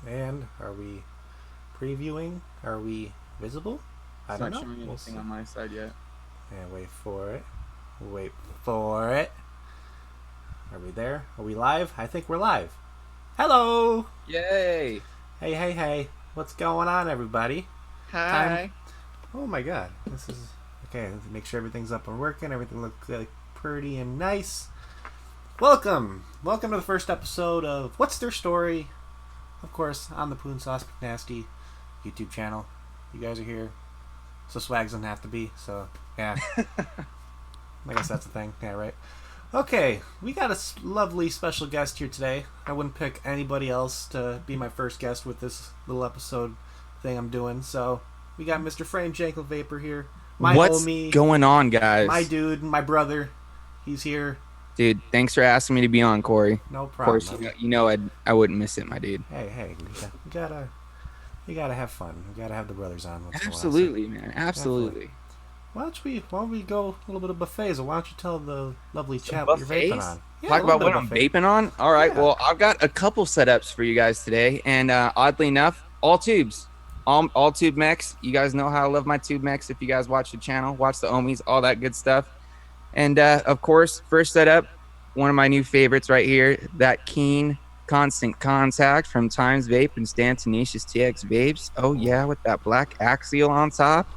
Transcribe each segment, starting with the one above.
And are we previewing? Are we visible? I don't know. It's not showing anything on my side yet. And wait for it. Wait for it. Are we there? Are we live? I think we're live. Hello! Yay! Hey. What's going on, everybody? Hi. Oh my god. This is... Okay, let's make sure everything's up and working. Everything looks pretty and nice. Welcome to the first episode of What's Their Story? Of course, on the Poon Sauce Nasty YouTube channel. You guys are here, so Swags doesn't have to be, so yeah. I guess that's the thing. Yeah, right. Okay, we got a lovely special guest here today. I wouldn't pick anybody else to be my first guest with this little episode thing I'm doing, so we got Mr. Frames Janklin Vapor here. What's homie, going on, guys? my dude, my brother. He's here. Dude, thanks for asking me to be on, Corey. No problem. Of course, you know I wouldn't miss it, my dude. Hey, you gotta have fun. You gotta have the brothers on. Absolutely, man. Absolutely. Why don't we go a little bit of buffets? Or why don't you tell the lovely chat Some what you're vaping buffets? on? Yeah, Talk about what I'm vaping on? All right, Yeah. well, I've got a couple setups for you guys today, and oddly enough, all tubes. All tube mechs. You guys know how I love my tube mechs. If you guys watch the channel, watch the Ohmies, all that good stuff. And of course, first setup, one of my new favorites right here, that Keen Constant Contact from Times Vape and Stan TenaciousTXVapes. Oh yeah, with that black axial on top,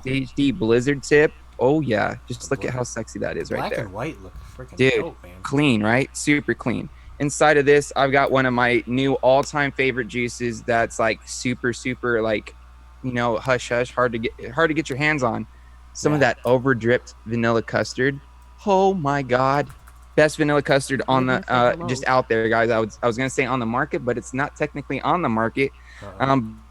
the HD Blizzard tip. Oh yeah, just look at how sexy that is right there. Black and white look freaking Dude, dope, man. clean, right? Super clean. Inside of this, I've got one of my new all-time favorite juices that's like super like, you know, hush hard to get your hands on. Some of that over dripped vanilla custard. Oh my god. Best vanilla custard on the just out there, guys. I was gonna say on the market, but it's not technically on the market.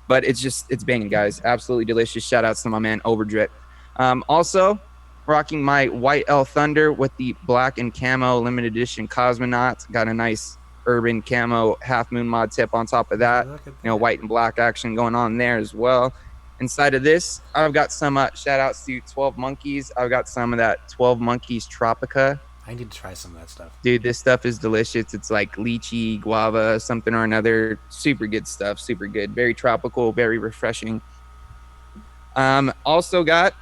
But it's banging, guys. Absolutely delicious. Shout outs to my man Overdrip. Also rocking my White L Thunder with the black and camo limited edition Cosmonaut. Got a nice urban camo half moon mod tip on top of that. You know, white and black action going on there as well. Inside of this, I've got some shout outs to 12 Monkeys. I've got some of that 12 Monkeys Tropica. I need to try some of that stuff. Dude, this stuff is delicious. It's like lychee, guava, something or another. Super good stuff. Super good. Very tropical, very refreshing. Also got,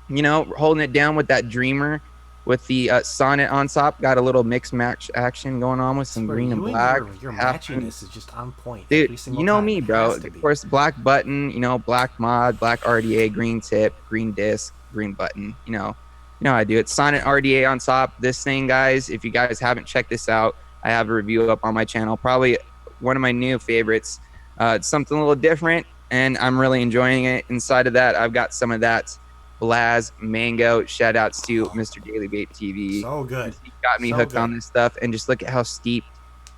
you know, holding it down with that Dreamer with the Sonnet on top. Got a little mix match action going on with some green and black. Your matchiness is just on point. Dude, you know me, bro. Of course, black button, you know, black mod, black RDA, green tip, green disc, green button, you know how I do it. Sonnet RDA on top. This thing, guys, if you guys haven't checked this out, I have a review up on my channel. Probably one of my new favorites. It's something a little different, and I'm really enjoying it. Inside of that, I've got some of that Blaz Mango. Shout outs to Mr. Daily Vape TV. So good. He got me hooked on this stuff, and just look at how steep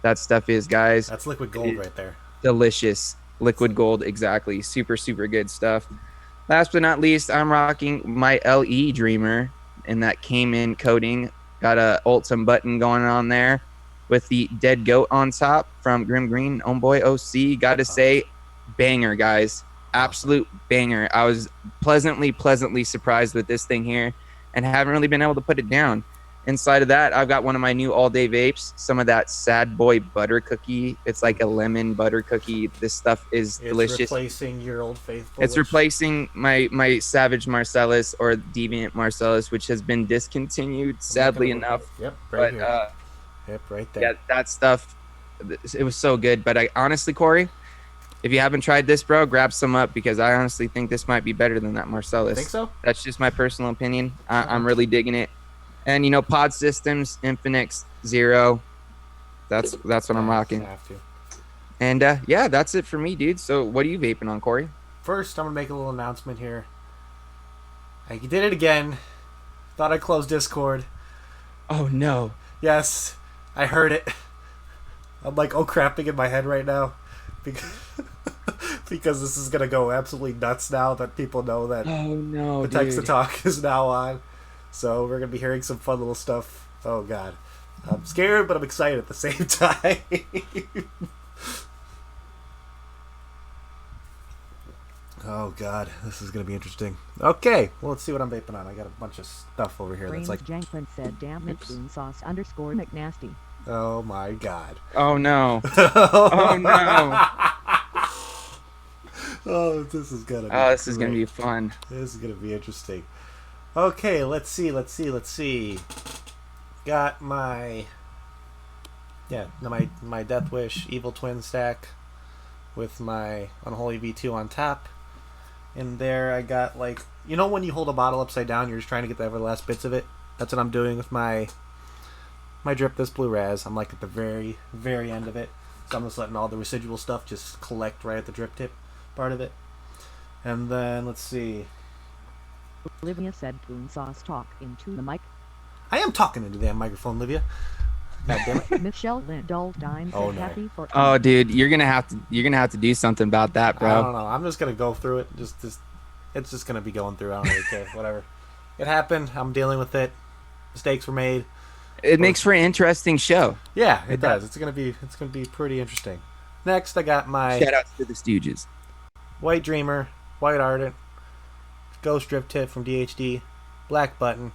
that stuff is, guys. That's liquid gold right there. Delicious. Liquid gold, exactly. Super good stuff. Last but not least, I'm rocking my LE Dreamer in that came-in coating. Got a Ultim button going on there with the Dead Goat on top from Grim Green, Homeboy OC. Gotta say, banger, guys. Absolute banger. I was pleasantly surprised with this thing here and haven't really been able to put it down. Inside of that, I've got one of my new all-day vapes, some of that Sad Boy butter cookie. It's like a lemon butter cookie. This stuff is delicious. It's replacing your old faithful. It's replacing my Savage Marcellus or Deviant Marcellus, which has been discontinued, sadly enough. Yep, right here. Yep, right there. Yeah, that stuff, it was so good. But I honestly, Corey, if you haven't tried this, bro, grab some up, because I honestly think this might be better than that Marcellus. Think so? That's just my personal opinion. I'm really digging it. And, you know, Pod Systems, Infinix, Zero. That's what I'm rocking. Have to. And, yeah, that's it for me, dude. So what are you vaping on, Corey? First, I'm going to make a little announcement here. I did it again. Thought I closed Discord. Oh, no. Yes, I heard it. I'm like, oh, crapping in my head right now. Because this is going to go absolutely nuts now that people know that the Text to Talk is now on. So we're going to be hearing some fun little stuff. Oh, God. I'm scared, but I'm excited at the same time. Oh, God. This is going to be interesting. Okay. Well, let's see what I'm vaping on. I got a bunch of stuff over here Frames that's like... Janklin said, damn it, Poon Sauce _McNasty. Oh, my God. Oh, no. Oh, no. Oh, this is gonna be This is gonna great. be fun. This is gonna be interesting. Okay, let's see. Got my my Death Wish Evil Twin stack with my Unholy V2 on top. In there, I got like, you know when you hold a bottle upside down, you're just trying to get the last bits of it. That's what I'm doing with my Drip This Blue Raz. I'm like at the very, very end of it, so I'm just letting all the residual stuff just collect right at the drip tip part of it. And then let's see. Olivia said Toon Sauce talk into the mic. I am talking into the damn microphone, Livia. God damn it. Michelle Lindoldine said Oh, no. happy for Oh, dude, you're gonna have to do something about that, I bro. don't know. I'm just gonna go through it. It's just gonna be going through. I don't really care. Whatever. It happened. I'm dealing with it. Mistakes were made. It makes for an interesting show. Yeah, it does. It's gonna be pretty interesting. Next, I got my Shout out to the Stewges. White Dreamer, White Ardent, Ghost Drip Tip from DHD, Black Button,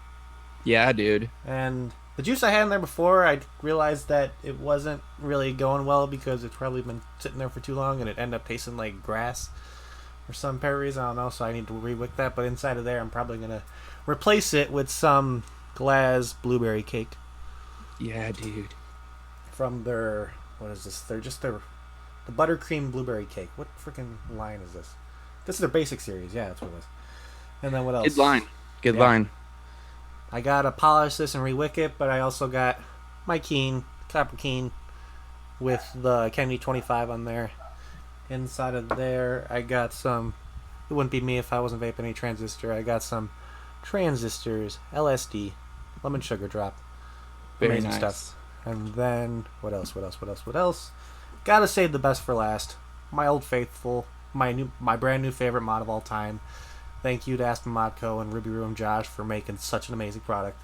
Yeah, dude. and the juice I had in there before, I realized that it wasn't really going well because it's probably been sitting there for too long and it ended up tasting like grass for some reason. I don't know, so I need to re-wick that. But inside of there, I'm probably gonna replace it with some Glass blueberry cake Yeah, dude. from their, what is this? They're just the buttercream blueberry cake. What freaking line is this? This is their basic series. Yeah, that's what it was. And then what else? Good line. Good Yeah. line. I gotta polish this and re-wick it, but I also got my Keen, Copper Keen, with the Kennedy 25 on there. Inside of there, I got some, it wouldn't be me if I wasn't vaping any transistor. I got some transistors, LSD, lemon sugar drop. Very Amazing nice. stuff. And then, what else? Gotta save the best for last. My old faithful, my brand new favorite mod of all time. Thank you to Aspen Modco and Ruby Room Josh for making such an amazing product.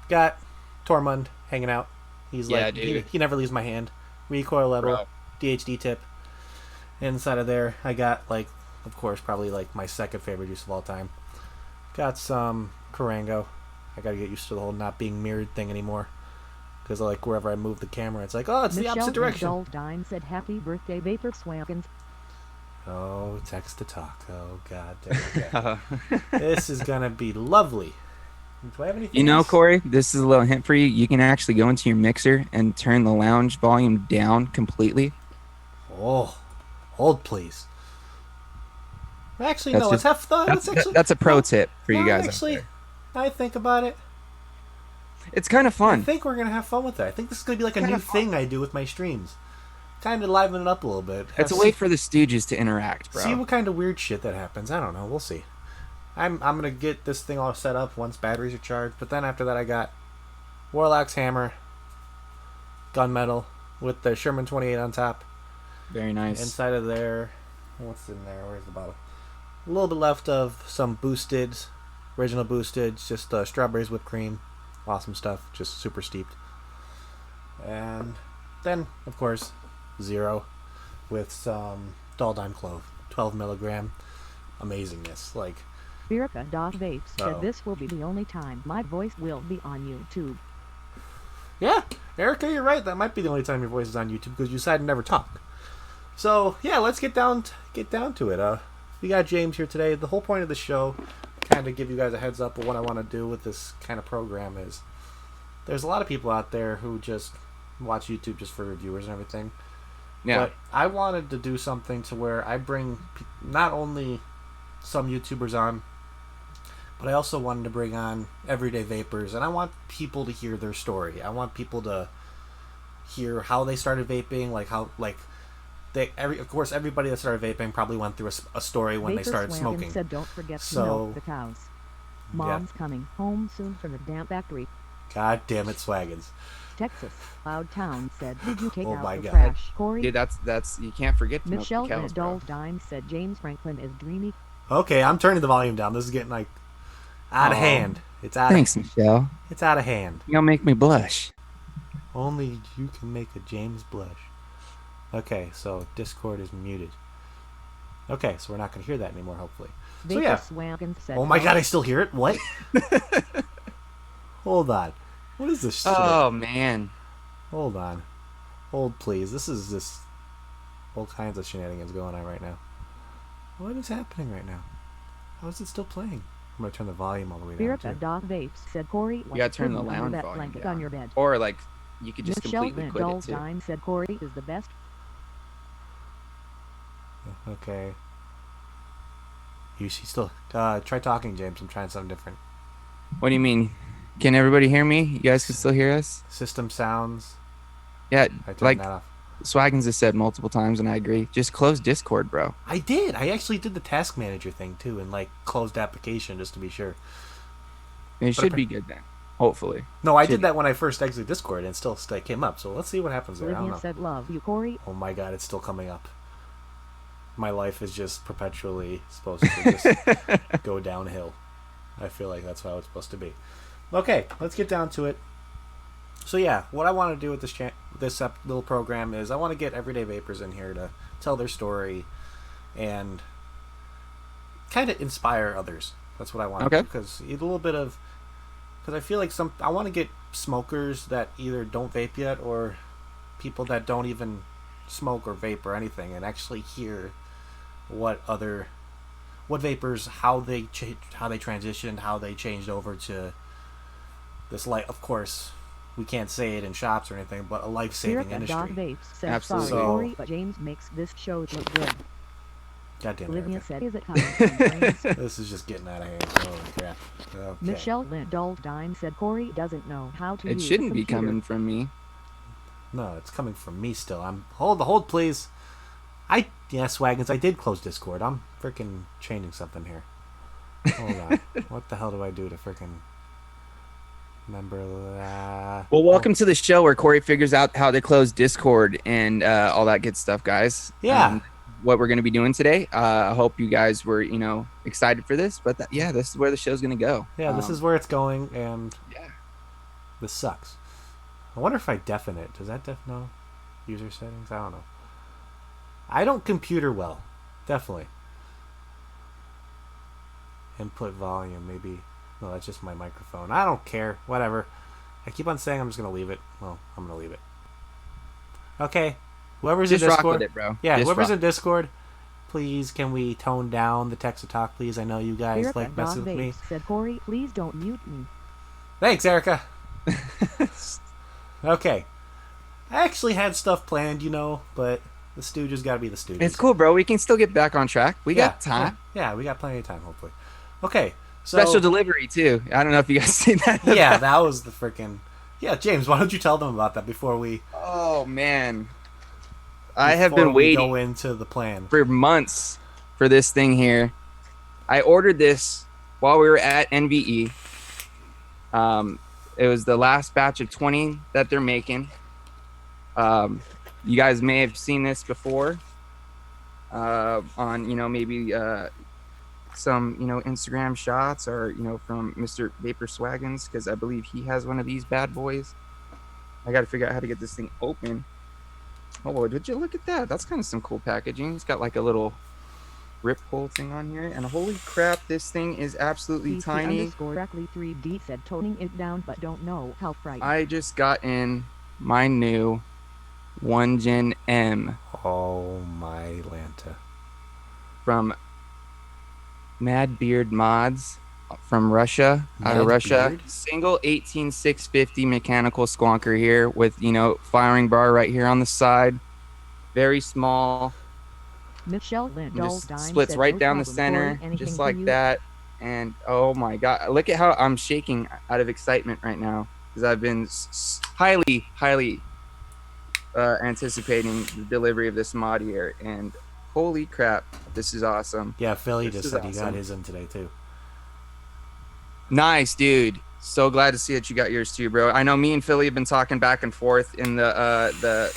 Got Tormund hanging out. He's Yeah, like, dude. he never leaves my hand. Recoil level, Bro. DHD tip. Inside of there, I got, like, of course, probably like my second favorite juice of all time. Got some Karango. I gotta get used to the whole not being mirrored thing anymore. Because, like, wherever I move the camera, it's like, oh, it's the opposite direction. Lindoldine said happy birthday Vapor Swaggins. Oh, text to talk. Oh, god damn it. This is gonna be lovely. Do I have anything You know, else? Corey, this is a little hint for you. You can actually go into your mixer and turn the lounge volume down completely. Oh, hold please. Actually, That's no, just- let's have fun. That's a pro tip for you guys. Actually, I think about it. It's kind of I fun. think we're gonna have fun with it. I think this is gonna be like a Kinda new fun. thing I do with my streams. Kind of liven it up a little bit. It's a way for the Stooges to interact, bro. See what kind of weird shit that happens. I don't know. We'll see. I'm gonna get this thing all set up once batteries are charged. But then after that, I got Warlock's hammer, gunmetal with the Sherman 28 on top. Very nice. Inside of there, what's in there? Where's the bottle? A little bit left of some boosted, original boosted, just strawberries whipped cream. Awesome stuff, just super steeped. And then, of course, zero with some Daldime Clove, 12 milligram. Amazingness. Like, Vapes said Uh-oh. this will be the only time my voice will be on YouTube. yeah, Erica, you're right. That might be the only time your voice is on YouTube because you decided to never talk. So yeah, let's get down to it. We got James here today. The whole point of the show, kind of give you guys a heads up of what I want to do with this kind of program is. There's a lot of people out there who just watch YouTube just for reviewers and everything. yeah. But I wanted to do something to where I bring not only some YouTubers on, but I also wanted to bring on everyday vapors, and I want people to hear their story. I want people to hear how they started vaping, like how, like, of course, everybody that started vaping probably went through a story when they Vapor started Swaggins smoking. said don't forget to So- milk the cows. Mom's coming home soon from the damn factory. God damn it, Swaggins. Texas, Loud Town said, did you take Oh out my the God. trash? Corey, Dude, that's you can't forget to milk Michelle the cows, bro. Lindoldine said James Franklin is dreamy. Okay, I'm turning the volume down. This is getting like out of Aw. hand. It's out. Thanks, Michelle. It's out of hand. You'll make me blush. Only you can make a James blush. Okay, so Discord is muted. Okay, so we're not going to hear that anymore, hopefully. So Vapor yeah. Swaggins said, Oh my god, I still hear it? What? Hold on. What is this shit? Oh man. Hold on. Hold, please. This is all kinds of shenanigans going on right now. What is happening right now? How is it still playing? I'm gonna turn the volume all the way down Spirit too. of Dog Vapes said Corey. You gotta turn the under lounge that volume blanket down. on your bed. Or like you could just Michelle completely quit it Lindell too. Dime said Corey is the best. Okay. You still try talking, James. I'm trying something different. What do you mean? Can everybody hear me? You guys can still hear us? System sounds. Yeah, I turned like that off. Swaggins has said multiple times, and I agree. Just close Discord, bro. I did. I actually did the task manager thing too, and like closed application just to be sure. It should be good then. Hopefully. No, I did that when I first exited Discord, and still came up. So let's see what happens there. I don't Olivia know. said love you, Corey. Oh my God, it's still coming up. My life is just perpetually supposed to just go downhill. I feel like that's how it's supposed to be. Okay, let's get down to it. So yeah, what I want to do with this little program is I want to get everyday vapors in here to tell their story and kind of inspire others. That's what I want to do, because a little bit of, because I feel like I want to get smokers that either don't vape yet or people that don't even smoke or vape or anything, and actually hear what vapors, how they transitioned, how they changed over to this light. Of course, we can't say it in shops or anything, but a life-saving industry. Dog Vapes said Absolutely. sorry, Corey, but James makes this show look good. Goddamn Olivia it. said, is it coming from Frames? This is just getting out of hand. Holy crap. Okay. Michelle Lindell Dime said Corey doesn't know how to use It shouldn't a be computer. coming from me. No, it's coming from me still. Hold please. Swaggins, I did close Discord. I'm freaking changing something here. Hold on. What the hell do I do to freaking remember that? Well, welcome to the show where Corey figures out how to close Discord and all that good stuff, guys. Yeah. What we're going to be doing today. I hope you guys were, excited for this. But this is where the show's going to go. Yeah, this is where it's going, and yeah, this sucks. I wonder if I deafen it. Does that no? User settings? I don't know. I don't computer well. Definitely. Input volume, maybe. No, that's just my microphone. I don't care. Whatever. I keep on saying I'm just going to leave it. Well, I'm going to leave it. Okay. Whoever's just in Discord. rock with it, bro. Yeah, just whoever's rock. in Discord, please, can we tone down the text to talk, please? I know you guys Spirit like of messing Dog with me. Vapes said Corey, please don't mute me. Thanks, Erica. Okay. I actually had stuff planned, but the Stooges got to be the Stooges. It's cool, bro. We can still get back on track. We got time. Yeah, we got plenty of time, hopefully. Okay. So, Special delivery, too. I don't know if you guys seen that. Yeah, that was the freaking... Yeah, James, why don't you tell them about that before we... Oh, man. I have been waiting go into the plan for months for this thing here. I ordered this while we were at NVE. It was the last batch of 20 that they're making. You guys may have seen this before on, maybe some, Instagram shots or, from Mr. Vapor Swaggins, because I believe he has one of these bad boys. I got to figure out how to get this thing open. Oh, did you look at that? That's kind of some cool packaging. It's got like a little rip pull thing on here. And holy crap, this thing is absolutely tiny. _3D said toning it down, but don't know how frightened. I just got in my new 1 Gen M. OhmMyLanta. From Mad Beard Mods from Russia, out of Russia. Beard? Single 18650 mechanical squonker here with, firing bar right here on the side. Very small. Michelle Lindell Just Dime splits said, right "No down the problem, center, Corey. Anything just for like you?" that. And oh my God, look at how I'm shaking out of excitement right now, because I've been highly anticipating the delivery of this mod here. And holy crap, this is awesome. Yeah, Philly This just is said he got awesome. his in today, too. Nice, dude. So glad to see that you got yours too, bro. I know me and Philly have been talking back and forth in the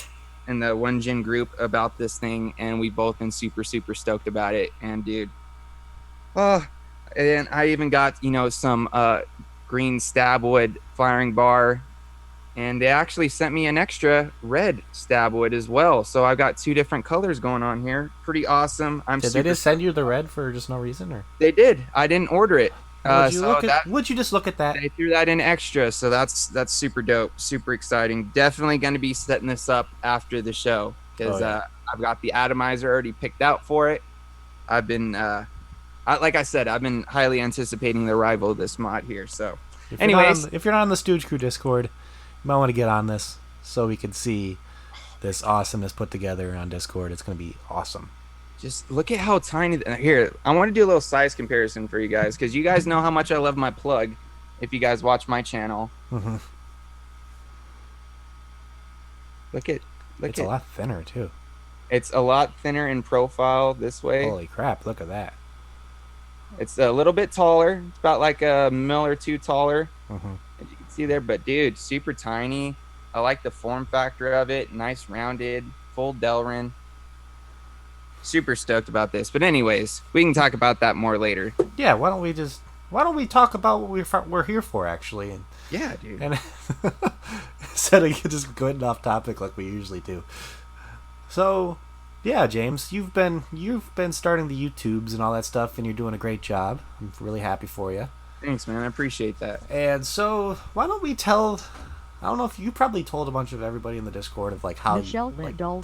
1 Gen group about this thing, and we've both been super stoked about it. And dude, and I even got some green stabwood firing bar, and they actually sent me an extra red stabwood as well. So I've got 2 different colors going on here. Pretty awesome. Did they just send you the red for just no reason, or They did. I didn't order it. would you just look at that? They threw that in extra, so that's super dope, super exciting. Definitely going to be setting this up after the show, because I've got the atomizer already picked out for it. I've been like I said, I've been highly anticipating the arrival of this mod here. So, anyways, if you're not on the Stooge Crew Discord, you might want to get on this so we can see this awesomeness put together on Discord. It's going to be awesome. just look at how tiny. Here, I want to do a little size comparison for you guys because you guys know how much I love my plug. If you guys watch my channel, look at it's a lot thinner too. It's a lot thinner in profile this way. Holy crap! Look at that. It's a little bit taller. It's about like a mil or two taller, as you can see there. But dude, super tiny. I like the form factor of it. Nice rounded, full Delrin. Super stoked about this. But anyways, we can talk about that more later. Yeah, why don't we talk about what we're here for actually? And, yeah, dude. And instead of just going off topic like we usually do. So, yeah, James, you've been starting the YouTubes and all that stuff, and you're doing a great job. I'm really happy for you. Thanks, man. I appreciate that. And so, why don't we tell? I don't know if you probably told a bunch of everybody in the Discord of like how Michelle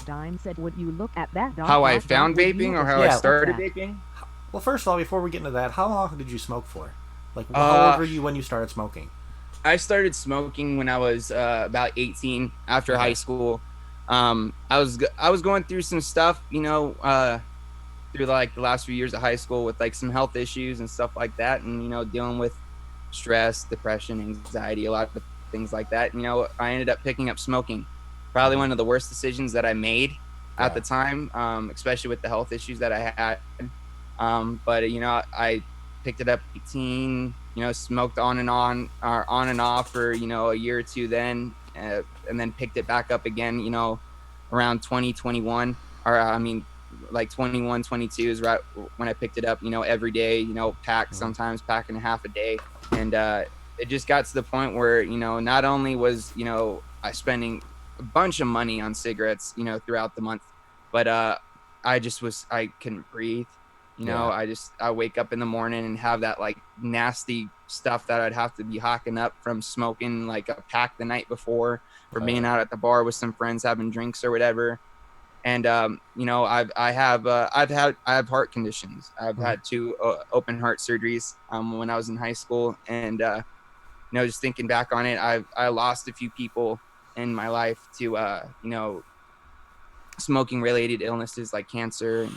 Dime said, "Would you look at that?" How I found vaping or how I started vaping? Well, first of all, before we get into that, how long did you smoke for? Like, how old were you when you started smoking? I started smoking when I was about 18 after high school. I was going through some stuff, you know, through like the last few years of high school with like some health issues and stuff like that, and you know, dealing with stress, depression, anxiety, a lot of things like that. You know, I ended up picking up smoking. Probably one of the worst decisions that I made at the time, especially with the health issues that I had. But you know, I picked it up 18. You know, smoked on and off for, you know, a year or two then, and then picked it back up again, you know, around 2021, or I mean, like 21, 22 is right when I picked it up, you know, every day, you know, sometimes packing a half a day. And it just got to the point where, you know, not only was, you know, I spending a bunch of money on cigarettes, you know, throughout the month, but I couldn't breathe. You know, I wake up in the morning and have that like nasty stuff that I'd have to be hawking up from smoking like a pack the night before or being out at the bar with some friends having drinks or whatever. And, you know, I have heart conditions. I've had 2 open heart surgeries when I was in high school. And, you know, just thinking back on it, I lost a few people in my life to, you know, smoking related illnesses like cancer and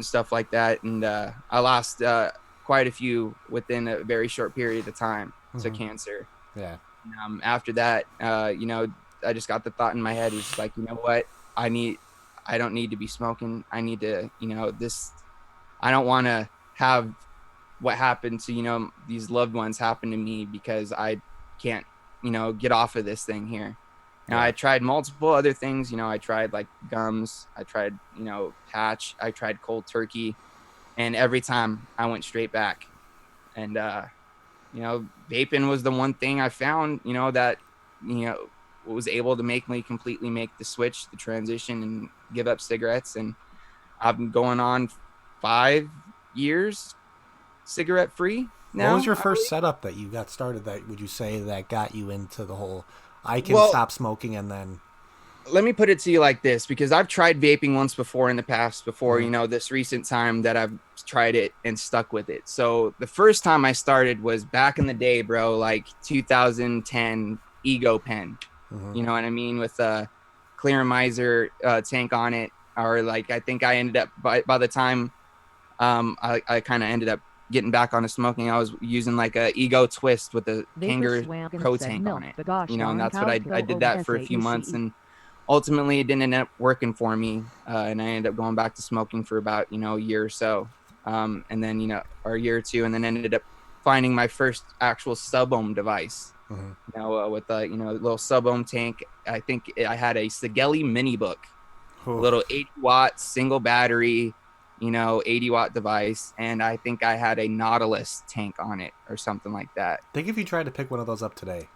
stuff like that, and I lost quite a few within a very short period of time to cancer. After that, you know, I just got the thought in my head, it's like, you know what, I don't need to be smoking. I need to, you know, I don't want to have what happened to, you know, these loved ones happen to me because I can't, you know, get off of this thing here. Now, I tried multiple other things. You know, I tried like gums. I tried, you know, patch. I tried cold turkey. And every time I went straight back. And, you know, vaping was the one thing I found, you know, that, you know, was able to make me completely make the switch, the transition, and give up cigarettes. And I've been going on 5 years cigarette free now. What was your first setup that you got started that would you say that got you into the whole I can stop smoking? And then let me put it to you like this, because I've tried vaping once before in the past, before, you know, this recent time that I've tried it and stuck with it. So the first time I started was back in the day, bro, like 2010 Ego pen, you know what I mean? With a Clear Miser tank on it. Or like, I think I ended up by the time I kind of ended up getting back onto smoking, I was using like a Ego Twist with a Kangaroo Pro tank on it, you know, and that's what I did that for a few months, and ultimately it didn't end up working for me, and I ended up going back to smoking for about, you know, a year or so, and then, you know, or a year or two, and then ended up finding my first actual sub-ohm device, you know, with a, you know, little sub-ohm tank. I think I had a Sigeli mini book, little 80-watt single battery, you know, 80-watt device, and I think I had a Nautilus tank on it or something like that. Think if you tried to pick one of those up today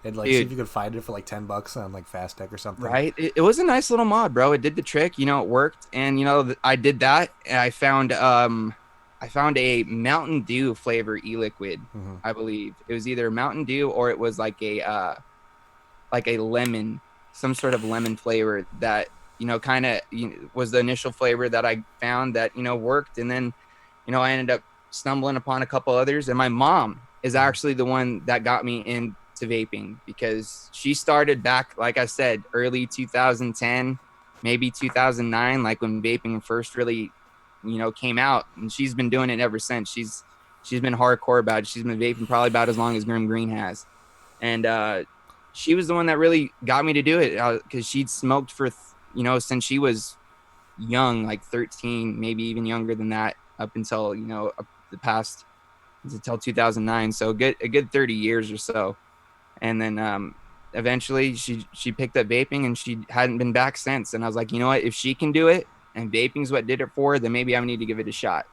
and like see if you could find it for like $10 on like Fast Tech or something. Right, it was a nice little mod, bro. It did the trick, you know, it worked. And you know, I did that, and I found a Mountain Dew flavor e-liquid. I believe it was either Mountain Dew or it was like a lemon, some sort of lemon flavor that kind of was the initial flavor that I found that, worked. And then, I ended up stumbling upon a couple others. And my mom is actually the one that got me into vaping, because she started back, like I said, early 2010, maybe 2009, like when vaping first really, came out. And she's been doing it ever since. She's been hardcore about it. She's been vaping probably about as long as Grim Green has. And she was the one that really got me to do it, because she'd smoked for, since she was young, like 13, maybe even younger than that, up until, the past, until 2009. So a good 30 years or so. And then eventually she picked up vaping, and she hadn't been back since. And I was like, you know what, if she can do it and vaping's what did it for her, then maybe I need to give it a shot.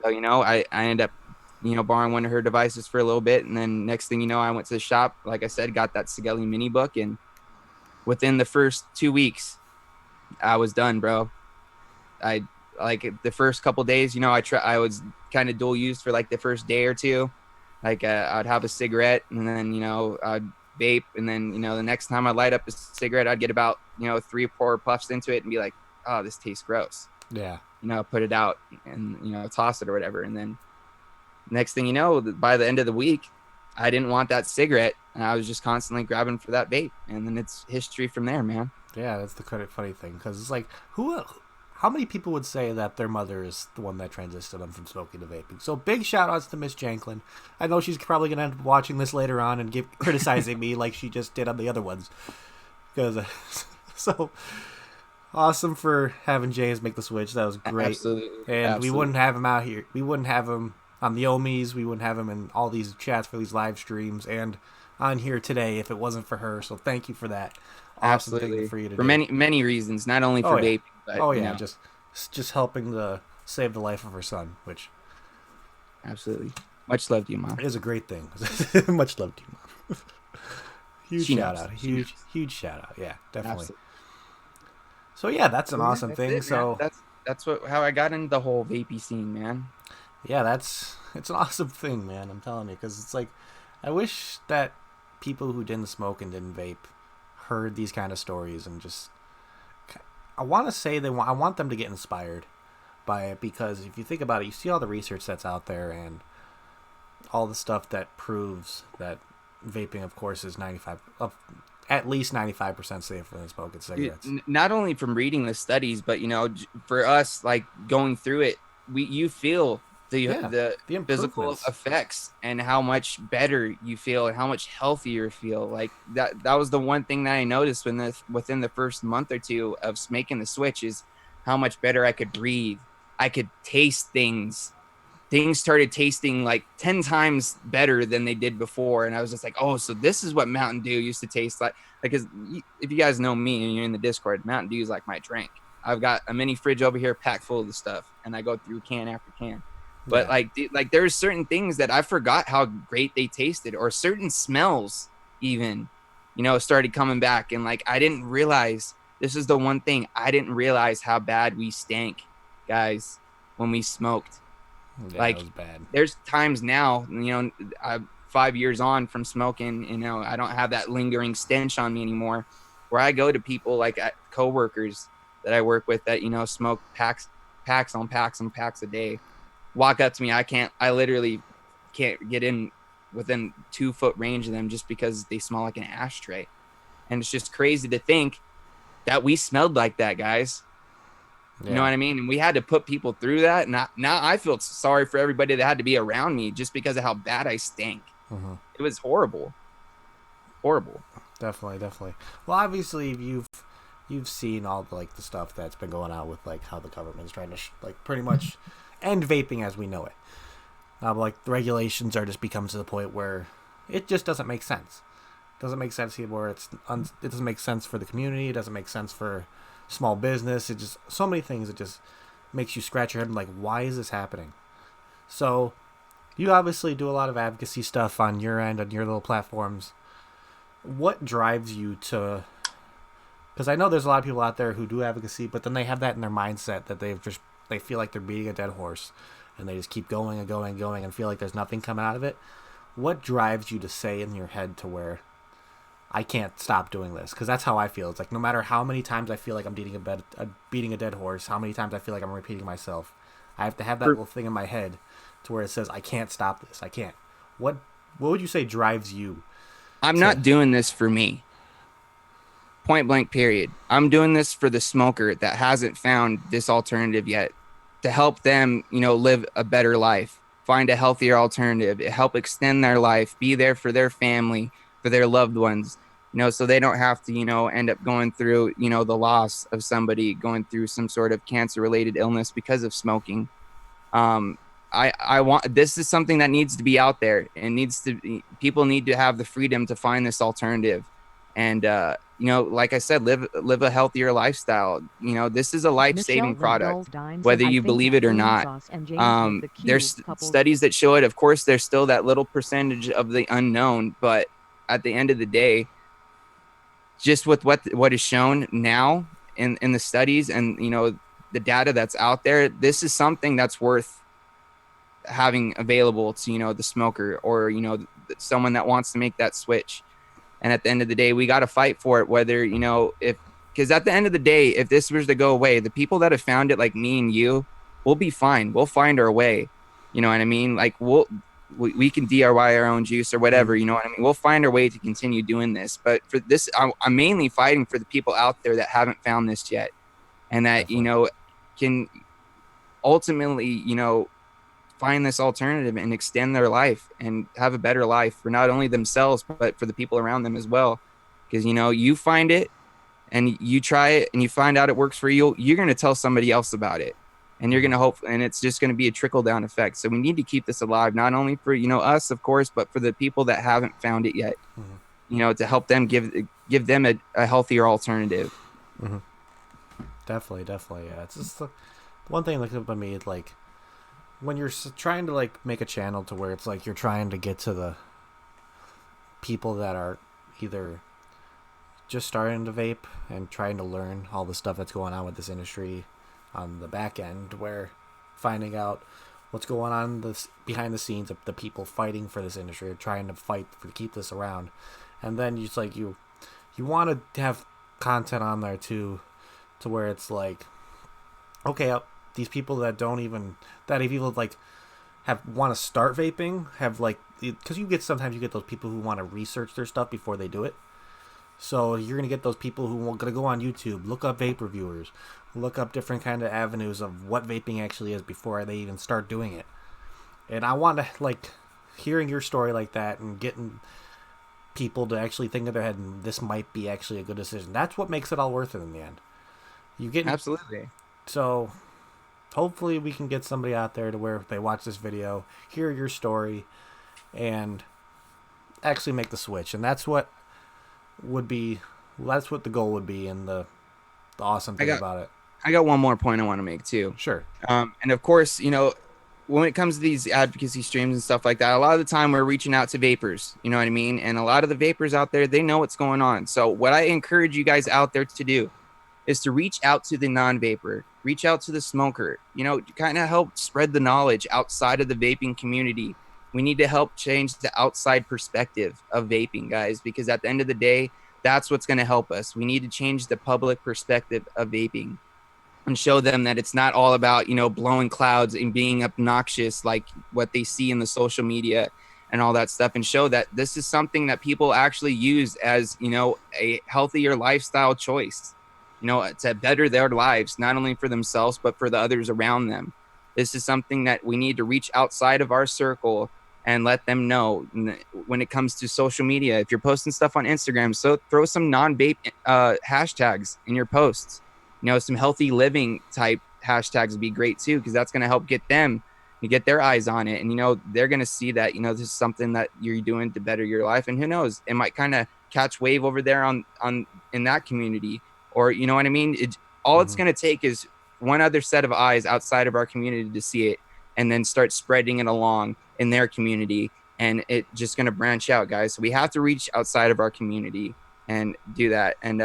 So, I ended up, borrowing one of her devices for a little bit. And then next thing you know, I went to the shop, like I said, got that Sigelli mini book. And within the first 2 weeks, I was done, bro. I like the first couple days, I was kind of dual used for like the first day or two. Like I'd have a cigarette, and then, I'd vape. And then, the next time I light up a cigarette, I'd get about, 3 or 4 puffs into it and be like, oh, this tastes gross. Yeah. Put it out and, toss it or whatever. And then next thing you know, by the end of the week, I didn't want that cigarette, and I was just constantly grabbing for that vape. And then it's history from there, man. Yeah, that's the funny thing, because it's like, how many people would say that their mother is the one that transitioned them from smoking to vaping? So big shout outs to Miss Janklin. I know she's probably going to end up watching this later on and criticizing me like she just did on the other ones. Because so awesome for having James make the switch. That was great. Absolutely. And we wouldn't have him out here. We wouldn't have him on the Ohmies. We wouldn't have him in all these chats for these live streams and on here today if it wasn't for her. So thank you for that. Awesome thing for you to do. Many reasons, not only for vaping, but just helping to save the life of her son, which absolutely. Much love to you, Mom. It is a great thing. Much love to you, Mom. Huge shout out. Huge shout out. Yeah, definitely. Absolutely. So yeah, that's an awesome thing. So that's how I got into the whole vapey scene, man. Yeah, it's an awesome thing, man. I'm telling you, because it's like, I wish that people who didn't smoke and didn't vape heard these kind of stories, and just, I want to say I want them to get inspired by it, because if you think about it, you see all the research that's out there and all the stuff that proves that vaping, of course, is at least 95% safer than smoking cigarettes. Not only from reading the studies, but for us, like going through it, you feel the physical effects and how much better you feel and how much healthier you feel. Like that was the one thing that I noticed within the first month or two of making the switch, is how much better I could breathe. I could taste things. Things started tasting like 10 times better than they did before. And I was just like, oh, so this is what Mountain Dew used to taste like. Because if you guys know me and you're in the Discord, Mountain Dew is like my drink. I've got a mini fridge over here packed full of the stuff, and I go through can after can. But like there's certain things that I forgot how great they tasted, or certain smells even, started coming back. And like, I didn't realize, this is the one thing, I didn't realize how bad we stank, guys, when we smoked. Yeah, like, that was bad. There's times now, 5 years on from smoking, I don't have that lingering stench on me anymore, where I go to people like coworkers that I work with that, smoke packs on packs a day, walk up to me. I literally can't get in within 2 foot range of them just because they smell like an ashtray. And it's just crazy to think that we smelled like that, guys. Yeah. You know what I mean? And we had to put people through that. Now I feel sorry for everybody that had to be around me just because of how bad I stank. Mm-hmm. It was horrible. Definitely. Well, obviously you've seen all the stuff that's been going on with like how the government's trying to pretty much end vaping as we know it. The regulations are just become to the point where it just doesn't make sense. It doesn't make sense anymore. It doesn't make sense for the community. It doesn't make sense for small business. It just, so many things, it just makes you scratch your head and like, why is this happening? So you obviously do a lot of advocacy stuff on your end, on your little platforms. What drives you to, because I know there's a lot of people out there who do advocacy, but then they have that in their mindset that they feel like they're beating a dead horse, and they just keep going and going and going and feel like there's nothing coming out of it. What drives you to say in your head to where I can't stop doing this, because that's how I feel. It's like no matter how many times I feel like I'm beating a dead horse, how many times I feel like I'm repeating myself, I have to have that little thing in my head to where it says I can't stop this. I can't. What would you say drives you? I'm not doing this for me. Point blank, period. I'm doing this for the smoker that hasn't found this alternative yet, to help them, live a better life, find a healthier alternative, help extend their life, be there for their family, for their loved ones, so they don't have to, end up going through, the loss of somebody, going through some sort of cancer related illness because of smoking. I want, this is something that needs to be out there, and people need to have the freedom to find this alternative. And, like I said, live a healthier lifestyle. This is a life-saving product, whether you believe it or not. There's studies that show it. Of course, there's still that little percentage of the unknown, but at the end of the day, just with what is shown now in the studies and, the data that's out there, this is something that's worth having available to, the smoker, or, someone that wants to make that switch. And at the end of the day, we got to fight for it, whether, because at the end of the day, if this was to go away, the people that have found it, like me and you, we'll be fine. We'll find our way. You know what I mean? Like we can DIY our own juice or whatever, you know what I mean? We'll find our way to continue doing this. But for this, I'm mainly fighting for the people out there that haven't found this yet, and that, can ultimately, find this alternative and extend their life and have a better life for not only themselves, but for the people around them as well. Because, you find it and you try it and you find out it works for you, you're going to tell somebody else about it, and you're going to hope, and it's just going to be a trickle down effect. So we need to keep this alive, not only for, us, of course, but for the people that haven't found it yet, to help them give them a healthier alternative. Definitely. Yeah. It's just one thing that comes up to me, like, when you're trying to like make a channel to where it's like you're trying to get to the people that are either just starting to vape and trying to learn all the stuff that's going on with this industry on the back end, where finding out what's going on behind the scenes of the people fighting for this industry, or trying to fight to keep this around, and then it's like you want to have content on there too, to where it's like, okay, these people that even like want to start vaping, have like, because sometimes you get those people who want to research their stuff before they do it. So you're going to get those people who are going to go on YouTube, look up vape reviewers, look up different kind of avenues of what vaping actually is before they even start doing it. And I want to, like, hearing your story like that and getting people to actually think in their head, this might be actually a good decision. That's what makes it all worth it in the end. Absolutely. So hopefully we can get somebody out there to where if they watch this video, hear your story, and actually make the switch. And that's what the goal would be, and the awesome thing about it. I got one more point I want to make too. Sure. And of course, when it comes to these advocacy streams and stuff like that, a lot of the time we're reaching out to vapors, you know what I mean? And a lot of the vapors out there, they know what's going on. So what I encourage you guys out there to do is to reach out to the non-vapor, reach out to the smoker, kind of help spread the knowledge outside of the vaping community. We need to help change the outside perspective of vaping, guys, because at the end of the day, that's what's going to help us. We need to change the public perspective of vaping and show them that it's not all about, blowing clouds and being obnoxious like what they see in the social media and all that stuff, and show that this is something that people actually use as, a healthier lifestyle choice. To better their lives, not only for themselves, but for the others around them. This is something that we need to reach outside of our circle and let them know. When it comes to social media, if you're posting stuff on Instagram, so throw some non-vape hashtags in your posts. Some healthy living type hashtags would be great too, because that's going to help get them to get their eyes on it. And, they're going to see that, this is something that you're doing to better your life. And who knows, it might kind of catch wave over there in that community. Or, you know what I mean? It's going to take is one other set of eyes outside of our community to see it, and then start spreading it along in their community. And it just going to branch out, guys. So we have to reach outside of our community and do that. And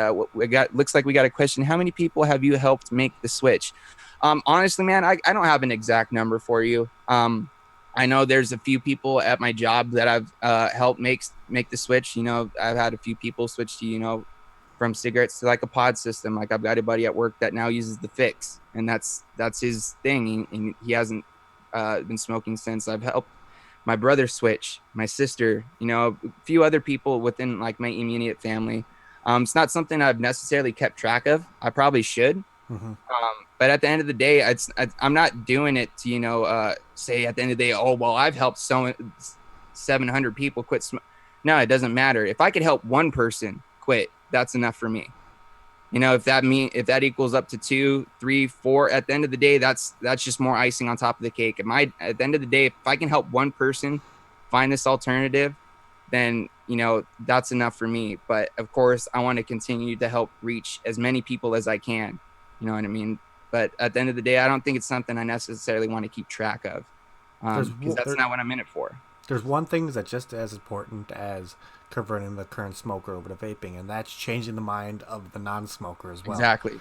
looks like we got a question. How many people have you helped make the switch? Honestly, man, I don't have an exact number for you. I I know there's a few people at my job that I've helped make the switch. You know, I've had a few people switch to, you know, from cigarettes to like a pod system. Like I've got a buddy at work that now uses the Fix, and that's his thing. And he hasn't been smoking since. I've helped my brother switch, my sister, you know, a few other people within like my immediate family. It's not something I've necessarily kept track of. I probably should. But at the end of the day, I'm not doing it to, you know, say at the end of the day, oh, well, I've helped 700 people quit No, it doesn't matter. If I could help one person quit, that's enough for me. You know, if that equals up to 2, 3, 4, at the end of the day, that's just more icing on top of the cake. At the end of the day, if I can help one person find this alternative, then, you know, that's enough for me. But of course, I want to continue to help reach as many people as I can. You know what I mean? But at the end of the day, I don't think it's something I necessarily want to keep track of, because that's not what I'm in it for. There's one thing that's just as important as converting the current smoker over to vaping, and that's changing the mind of the non-smoker as well. Exactly.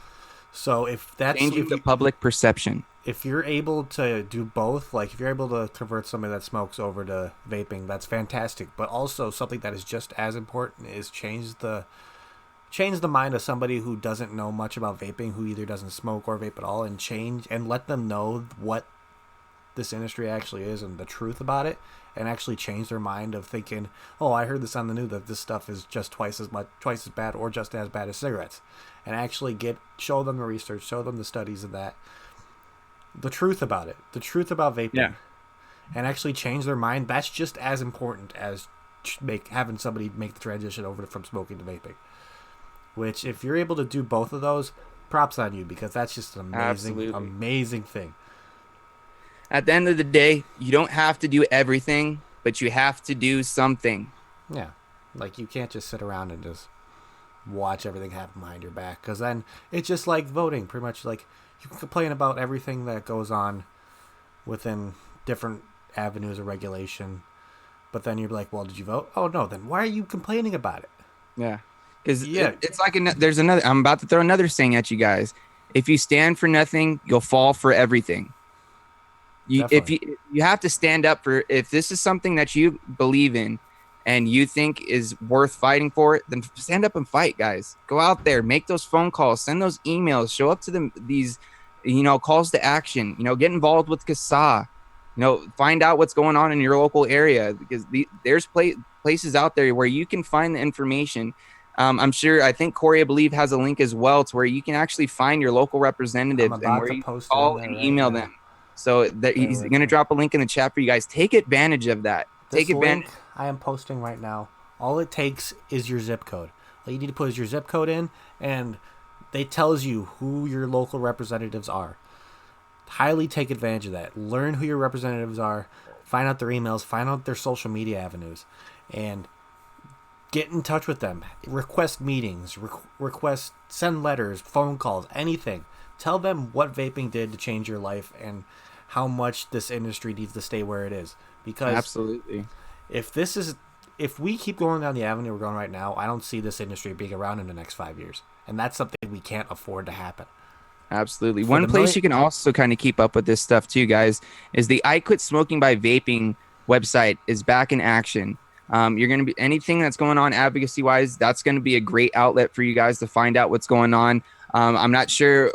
So if that's changing the public perception, if you're able to do both, like if you're able to convert somebody that smokes over to vaping, that's fantastic. But also something that is just as important is change the mind of somebody who doesn't know much about vaping, who either doesn't smoke or vape at all, and let them know what this industry actually is and the truth about it, and actually change their mind of thinking, oh, I heard this on the news that this stuff is just twice as bad or just as bad as cigarettes, and actually show them the research, show them the studies of that, the truth about it, the truth about vaping, and actually change their mind. That's just as important as having somebody make the transition over from smoking to vaping. Which, if you're able to do both of those, props on you, because that's just an amazing thing. At the end of the day, you don't have to do everything, but you have to do something. Yeah. Like, you can't just sit around and just watch everything happen behind your back, because then it's just like voting. Pretty much, like, you can complain about everything that goes on within different avenues of regulation, but then you're like, well, did you vote? Oh, no, then why are you complaining about it? Yeah. Because it's like there's another. I'm about to throw another saying at you guys. If you stand for nothing, you'll fall for everything. You have to stand up for. If this is something that you believe in, and you think is worth fighting for, then stand up and fight, guys. Go out there, make those phone calls, send those emails, show up to these, you know, calls to action. You know, get involved with CASA. You know, find out what's going on in your local area, because there's places out there where you can find the information. I think Corey, I believe, has a link as well to where you can actually find your local representative and where you call and email them. So he's going to drop a link in the chat for you guys. Take advantage of that. Take advantage. Link I am posting right now. All it takes is your zip code. All you need to put is your zip code in, and it tells you who your local representatives are. Highly take advantage of that. Learn who your representatives are. Find out their emails. Find out their social media avenues. And get in touch with them. Request meetings. Send letters, phone calls, anything. Tell them what vaping did to change your life and how much this industry needs to stay where it is. Because absolutely, if we keep going down the avenue we're going right now, I don't see this industry being around in the next 5 years, and that's something we can't afford to happen. Absolutely. One place you can also kind of keep up with this stuff too, guys, is the I Quit Smoking by Vaping website is back in action. You're going to be anything that's going on advocacy wise. That's going to be a great outlet for you guys to find out what's going on. I'm not sure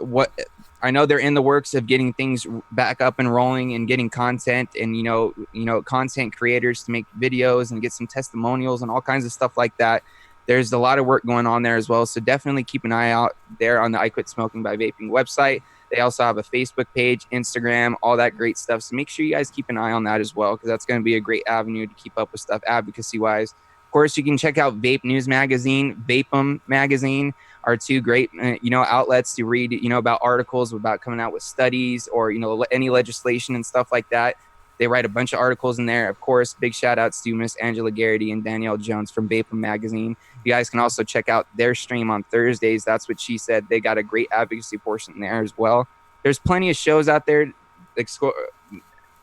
I know they're in the works of getting things back up and rolling and getting content and, you know, content creators to make videos and get some testimonials and all kinds of stuff like that. There's a lot of work going on there as well. So definitely keep an eye out there on the I Quit Smoking by Vaping website. They also have a Facebook page, Instagram, all that great stuff. So make sure you guys keep an eye on that as well, because that's going to be a great avenue to keep up with stuff advocacy wise. Of course, you can check out Vape News Magazine, Vapem Magazine, are two great, outlets to read, about articles about coming out with studies or, any legislation and stuff like that. They write a bunch of articles in there. Of course, big shout outs to Miss Angela Garrity and Danielle Jones from Vapem Magazine. You guys can also check out their stream on Thursdays. That's what she said. They got a great advocacy portion there as well. There's plenty of shows out there,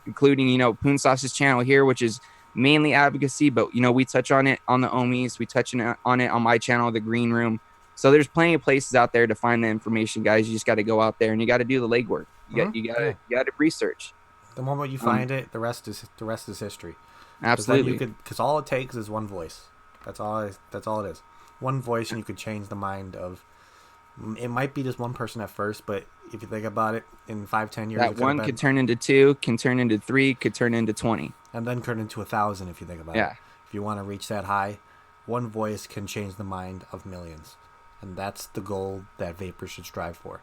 including, Poon Sauce's channel here, which is mainly advocacy, but, we touch on it on the Ohmies. We touch on it on my channel, The Green Room. So there's plenty of places out there to find the information, guys. You just got to go out there and you got to do the legwork. You got to research. The moment you find it, the rest is history. Absolutely. Because all it takes is one voice. That's all it is. One voice, and you could change the mind of. It might be just one person at first, but if you think about it, in 5-10 years, that one could turn into 2, can turn into 3, could turn into 20, and then turn into 1,000. If you think about it, if you want to reach that high, one voice can change the mind of millions, and that's the goal that vapors should strive for.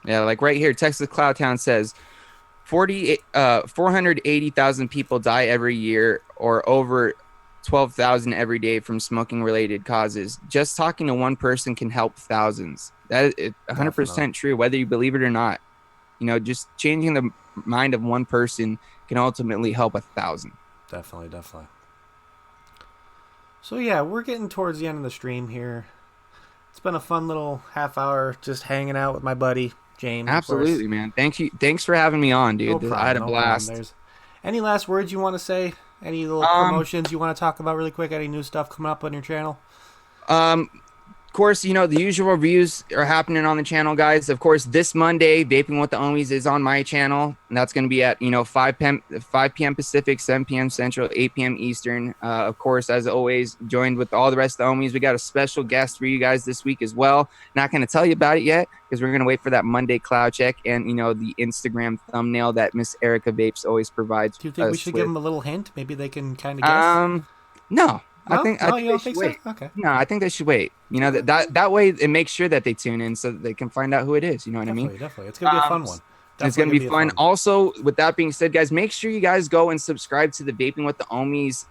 Yeah, like right here, Texas Cloudtown says 480,000 people die every year, or over 12,000 every day from smoking related causes. Just talking to one person can help thousands. That is 100% true, whether you believe it or not. You know, just changing the mind of one person can ultimately help 1,000. Definitely. So yeah, we're getting towards the end of the stream here. It's been a fun little half hour just hanging out with my buddy James. Absolutely, man. Thanks for having me on, dude. No problem, I had a blast. Any last words you want to say? Any little promotions you want to talk about really quick? Any new stuff coming up on your channel? Of course, you know, the usual reviews are happening on the channel, guys. Of course, this Monday, Vaping with the Ohmies is on my channel, and that's going to be at, 5 p.m. Pacific, 7 p.m. Central, 8 p.m. Eastern. Of course, as always, joined with all the rest of the Ohmies. We got a special guest for you guys this week as well. Not going to tell you about it yet because we're going to wait for that Monday cloud check and, the Instagram thumbnail that Miss Erica Vapes always provides. Do you think we should give them a little hint? Maybe they can kind of guess? No. No? I think they should wait. So? Okay. No, I think they should wait. That way it makes sure that they tune in so that they can find out who it is. You know what I mean? Definitely. It's going to be a fun one. It's going to be fun. Also, with that being said, guys, make sure you guys go and subscribe to the Vaping with the Ohmies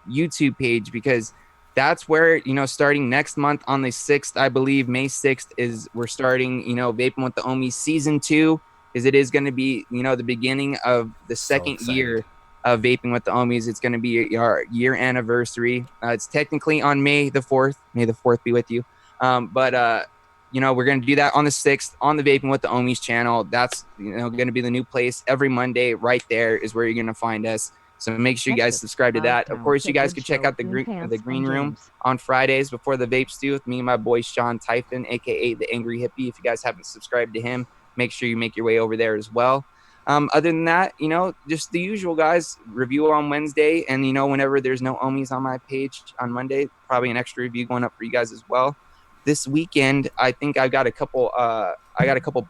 YouTube page, because that's where, starting next month on the 6th, I believe, May 6th, we're starting, Vaping with the Ohmies Season 2, because it is going to be, the beginning of the second year of Vaping with the Ohmies. It's going to be our year anniversary. It's technically on May the 4th. May the 4th be with you. But we're going to do that on the 6th on the Vaping with the Ohmies channel. That's, going to be the new place every Monday. Right there is where you're going to find us. So make sure you guys subscribe to that. Of course, you guys can check out the green room on Fridays before the Vape Stew with me and my boy Sean Typhon, aka the Angry Hippie. If you guys haven't subscribed to him, make sure you make your way over there as well. Other than that, just the usual, guys. Review on Wednesday, and whenever there's no Ohmies on my page on Monday, probably an extra review going up for you guys as well. This weekend, I think I've got a couple.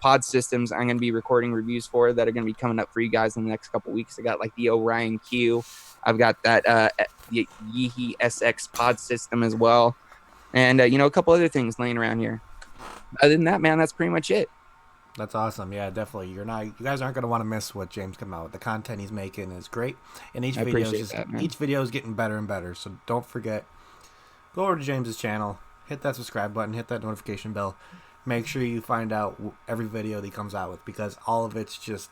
Pod systems I'm going to be recording reviews for that are going to be coming up for you guys in the next couple weeks. I got like the Orion Q. I've got that the Yeehy SX pod system as well, and a couple other things laying around here. Other than that, man, that's pretty much it. That's awesome. Yeah, definitely. You guys aren't going to want to miss what James come out with. The content he's making is great, and each video is getting better and better. So don't forget, go over to James's channel, hit that subscribe button, hit that notification bell. Make sure you find out every video that he comes out with, because all of it's just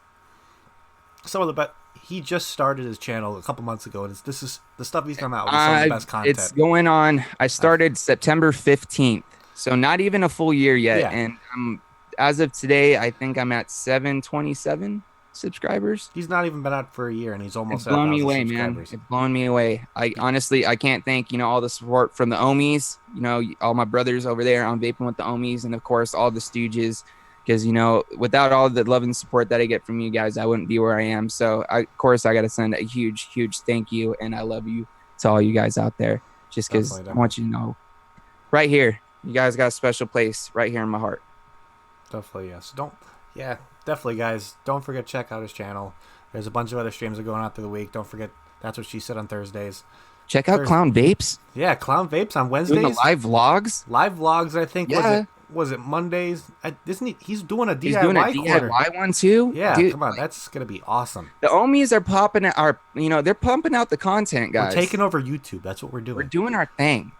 some of the best. He just started his channel a couple months ago, and this is the stuff he's come out with. Some of the best content. It's going on. I started September 15th, so not even a full year yet, Yeah. and as of today, I think I'm at 727 subscribers. He's not even been out for a year, and he's almost at 1,000 blown me away, man. It's blown me away. I honestly, I can't thank all the support from the Ohmies, all my brothers over there on Vaping with the Ohmies, and of course all the Stewges, because without all the love and support that I get from you guys, I wouldn't be where I am. So of course I got to send a huge thank you, and I love you to all you guys out there, just because I want you to know, right here, you guys got a special place right here in my heart. Definitely, yes. Definitely, guys. Don't forget to check out his channel. There's a bunch of other streams that are going out through the week. Don't forget, That's What She Said on Thursdays. Check out Klowne Vapes. Yeah, Klowne Vapes on Wednesdays. Doing the live vlogs. Live vlogs, I think. Yeah. Was it Mondays? Isn't he? He's doing a DIY He's doing a DIY one too. Yeah, dude, come on, that's gonna be awesome. The Ohmies are popping out. They're pumping out the content, guys. We're taking over YouTube. That's what we're doing. We're doing our thing.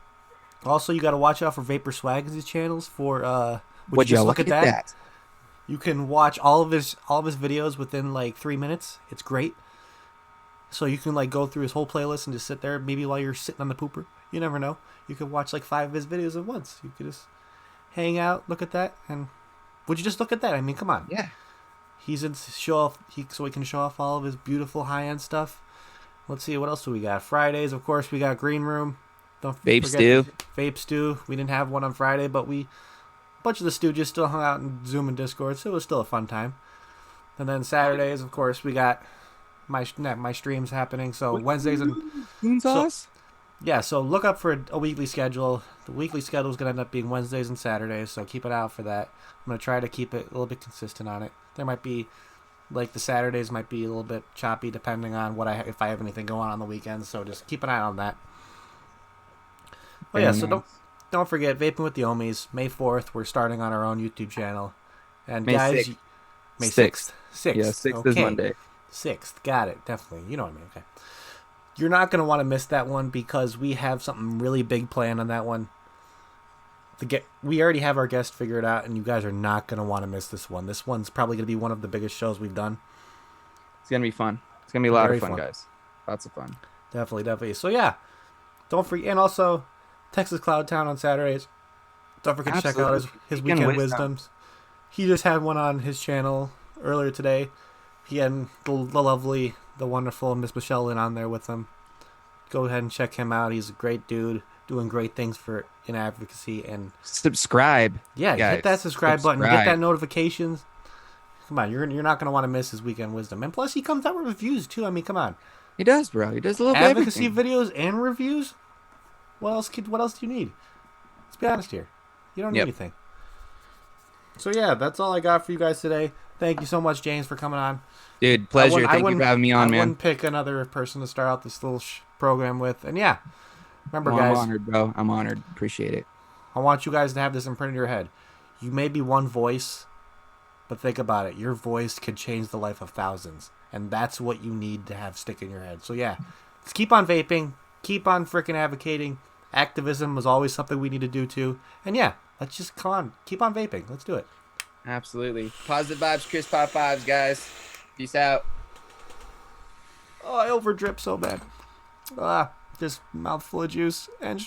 Also, you got to watch out for Vapor Swaggins' channels for. Would you look at that? You can watch all of his videos within like 3 minutes. It's great. So you can like go through his whole playlist and just sit there. Maybe while you're sitting on the pooper, you never know. You could watch like 5 of his videos at once. You could just hang out, look at that, and would you just look at that? I mean, come on. Yeah. He's in show off. So he can show off all of his beautiful high-end stuff. Let's see, what else do we got? Fridays, of course, we got Green Room. Don't Vape Stew. Vape Stew. We didn't have one on Friday, but a bunch of the Stewges still hung out in Zoom and Discord, so it was still a fun time. And then Saturdays, of course, we got my streams happening. So Wednesdays and Coon sauce? yeah, so look up for a weekly schedule. The weekly schedule is going to end up being Wednesdays and Saturdays, so keep an eye out for that. I'm going to try to keep it a little bit consistent on it. There might be, like, the Saturdays might be a little bit choppy depending on if I have anything going on the weekends, so just keep an eye on that. But yeah, so don't forget, Vaping with the Ohmies, May 4th, we're starting on our own YouTube channel. And May guys, 6th. May 6th. 6th. Yeah, 6th is Monday. 6th, got it, definitely. You know what I mean, okay. You're not going to want to miss that one because we have something really big planned on that one. We already have our guest figured out, and you guys are not going to want to miss this one. This one's probably going to be one of the biggest shows we've done. It's going to be fun. It's going to be a lot of fun, guys. Lots of fun. Definitely. So, yeah. Don't forget. And also, Texas Cloud Town on Saturdays. Don't forget to check out his Weekend Wisdoms. He just had one on his channel earlier today. He had the lovely, the wonderful Miss Michelle Lynn on there with him. Go ahead and check him out. He's a great dude, doing great things in advocacy. And subscribe. Yeah, guys. hit that subscribe button. Get that notifications. Come on, you're not going to want to miss his Weekend Wisdom. And plus, he comes out with reviews, too. I mean, come on. He does, bro. He does a little bit of advocacy everything. videos and reviews? What else do you need? Let's be honest here. You don't need anything. So, yeah, that's all I got for you guys today. Thank you so much, James, for coming on. Dude, pleasure. Thank you for having me on, man. I wouldn't pick another person to start out this little program with. And, yeah, remember, guys. I'm honored, bro. I'm honored. Appreciate it. I want you guys to have this imprinted in your head. You may be one voice, but think about it. Your voice could change the life of thousands. And that's what you need to have stick in your head. So, yeah, let's keep on vaping. Keep on freaking advocating. Activism is always something we need to do, too. And, yeah, let's just keep on vaping. Let's do it. Absolutely. Positive vibes, Chris Pop vibes, guys. Peace out. Oh, I overdrip so bad. Just mouthful of juice and